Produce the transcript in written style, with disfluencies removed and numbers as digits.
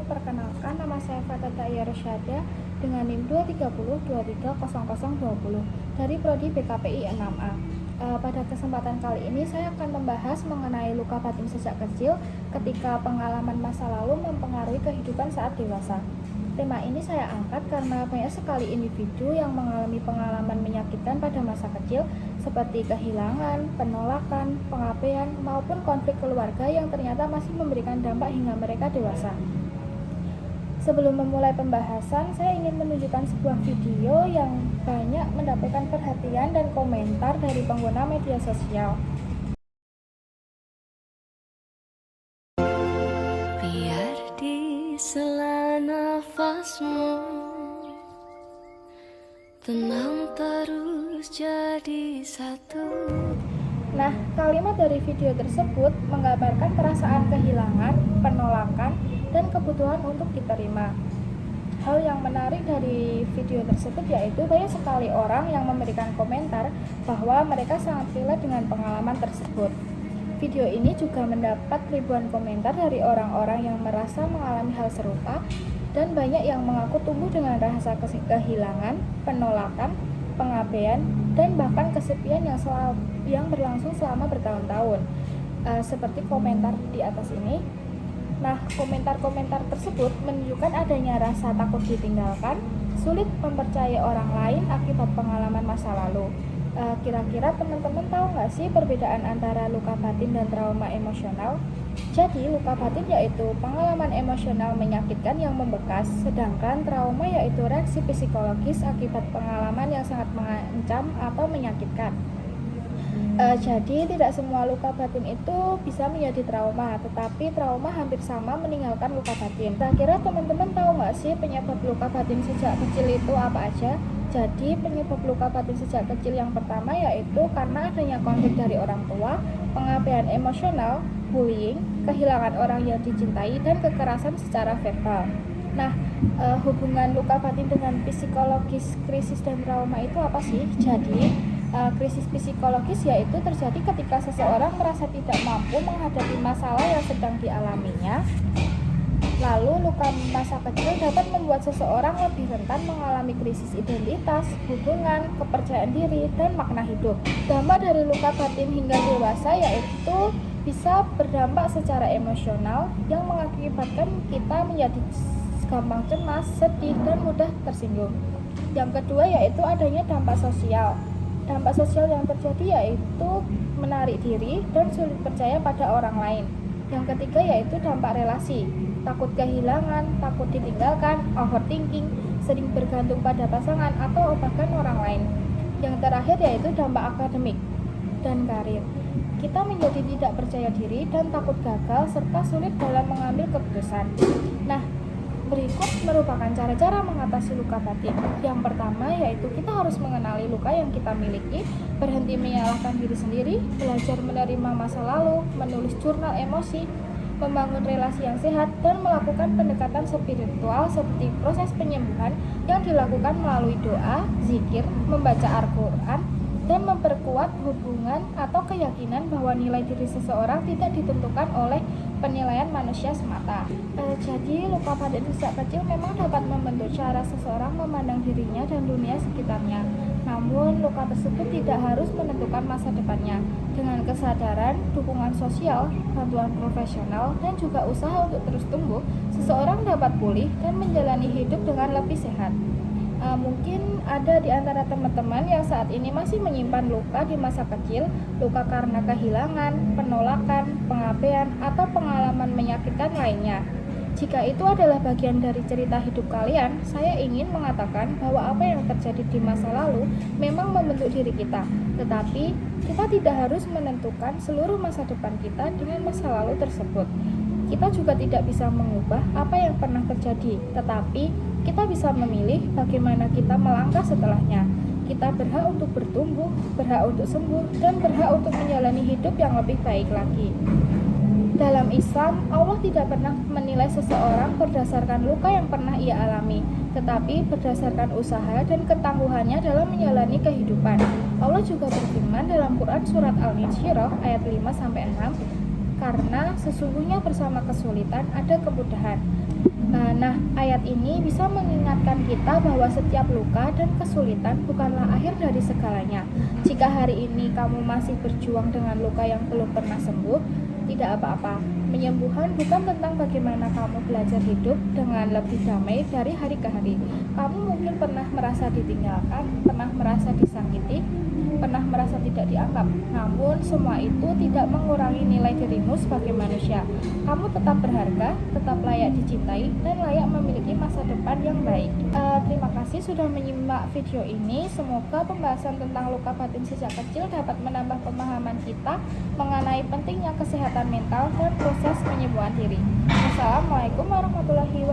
Perkenalkan, nama saya Fatata Yarosyada dengan NIM 230230020 dari Prodi BKPI 6A. Pada kesempatan kali ini saya akan membahas mengenai luka batin sejak kecil ketika pengalaman masa lalu mempengaruhi kehidupan saat dewasa. Tema ini saya angkat karena banyak sekali individu yang mengalami pengalaman menyakitkan pada masa kecil seperti kehilangan, penolakan, pengabaian, maupun konflik keluarga yang ternyata masih memberikan dampak hingga mereka dewasa. Sebelum memulai pembahasan, saya ingin menunjukkan sebuah video yang banyak mendapatkan perhatian dan komentar dari pengguna media sosial. Biar di sela nafasmu tenang terus jadi satu. Nah, kalimat dari video tersebut menggambarkan perasaan kehilangan, penolakan, dan kebutuhan untuk diterima. Hal yang menarik dari video tersebut yaitu banyak sekali orang yang memberikan komentar bahwa mereka sangat relate dengan pengalaman tersebut. Video ini juga mendapat ribuan komentar dari orang-orang yang merasa mengalami hal serupa dan banyak yang mengaku tumbuh dengan rasa kehilangan, penolakan, pengabaian, dan bahkan kesepian yang berlangsung selama bertahun-tahun. Seperti komentar di atas ini. Nah, komentar-komentar tersebut menunjukkan adanya rasa takut ditinggalkan, sulit mempercayai orang lain akibat pengalaman masa lalu. Kira-kira teman-teman tahu nggak sih perbedaan antara luka batin dan trauma emosional? Jadi, luka batin yaitu pengalaman emosional menyakitkan yang membekas, sedangkan trauma yaitu reaksi psikologis akibat pengalaman yang sangat mengancam atau menyakitkan. Jadi tidak semua luka batin itu bisa menjadi trauma, tetapi trauma hampir sama meninggalkan luka batin. Kira-kira teman-teman tahu nggak sih penyebab luka batin sejak kecil itu apa aja? Jadi penyebab luka batin sejak kecil yang pertama yaitu karena adanya konflik dari orang tua, pengabaian emosional, bullying, kehilangan orang yang dicintai, dan kekerasan secara verbal. Nah, hubungan luka batin dengan psikologis, krisis, dan trauma itu apa sih? Jadi krisis psikologis yaitu terjadi ketika seseorang merasa tidak mampu menghadapi masalah yang sedang dialaminya. Lalu luka masa kecil dapat membuat seseorang lebih rentan mengalami krisis identitas, hubungan, kepercayaan diri, dan makna hidup. Dampak dari luka batin hingga dewasa yaitu bisa berdampak secara emosional yang mengakibatkan kita menjadi gampang cemas, sedih, dan mudah tersinggung. Yang kedua yaitu adanya dampak sosial. Dampak sosial yang terjadi yaitu menarik diri dan sulit percaya pada orang lain. Yang ketiga yaitu dampak relasi, takut kehilangan, takut ditinggalkan, overthinking, sering bergantung pada pasangan atau bahkan orang lain. Yang terakhir yaitu dampak akademik dan karir. Kita menjadi tidak percaya diri dan takut gagal serta sulit dalam mengambil keputusan. Nah, berikut merupakan cara-cara mengatasi luka batin. Yang pertama yaitu kita harus mengenali luka yang kita miliki, berhenti menyalahkan diri sendiri, belajar menerima masa lalu, menulis jurnal emosi, membangun relasi yang sehat, dan melakukan pendekatan spiritual seperti proses penyembuhan yang dilakukan melalui doa, zikir, membaca Al-Quran, dan memperkuat hubungan atau keyakinan bahwa nilai diri seseorang tidak ditentukan oleh penilaian manusia semata. Jadi luka batin sejak kecil memang dapat membentuk cara seseorang memandang dirinya dan dunia sekitarnya. Namun luka tersebut tidak harus menentukan masa depannya. Dengan kesadaran, dukungan sosial, bantuan profesional, dan juga usaha untuk terus tumbuh, seseorang dapat pulih dan menjalani hidup dengan lebih sehat. Mungkin ada di antara teman-teman yang saat ini masih menyimpan luka di masa kecil, luka karena kehilangan, penolakan, pengabaian, atau pengalaman menyakitkan lainnya. Jika itu adalah bagian dari cerita hidup kalian, saya ingin mengatakan bahwa apa yang terjadi di masa lalu memang membentuk diri kita, tetapi kita tidak harus menentukan seluruh masa depan kita dengan masa lalu tersebut. Kita juga tidak bisa mengubah apa yang pernah terjadi, tetapi kita bisa memilih bagaimana kita melangkah setelahnya. Kita berhak untuk bertumbuh, berhak untuk sembuh, dan berhak untuk menjalani hidup yang lebih baik lagi. Dalam Islam, Allah tidak pernah menilai seseorang berdasarkan luka yang pernah ia alami, tetapi berdasarkan usaha dan ketangguhannya dalam menjalani kehidupan. Allah juga berfirman dalam Quran Surat Al-Insyirah ayat 5-6, karena sesungguhnya bersama kesulitan ada kemudahan. Nah, ayat ini bisa mengingatkan kita bahwa setiap luka dan kesulitan bukanlah akhir dari segalanya. Jika hari ini kamu masih berjuang dengan luka yang belum pernah sembuh, tidak apa-apa. Penyembuhan bukan tentang bagaimana kamu belajar hidup dengan lebih damai dari hari ke hari. Kamu mungkin pernah merasa ditinggalkan, pernah merasa disakiti, pernah merasa tidak dianggap. Namun semua itu tidak mengurangi nilai dirimu sebagai manusia. Kamu tetap berharga, tetap layak dicintai, dan layak memiliki masa depan yang baik. Terima kasih sudah menyimak video ini. Semoga pembahasan tentang luka batin sejak kecil dapat menambah pemahaman kita mengenai pentingnya kesehatan mental dan proses penyembuhan diri. Wassalamualaikum warahmatullahi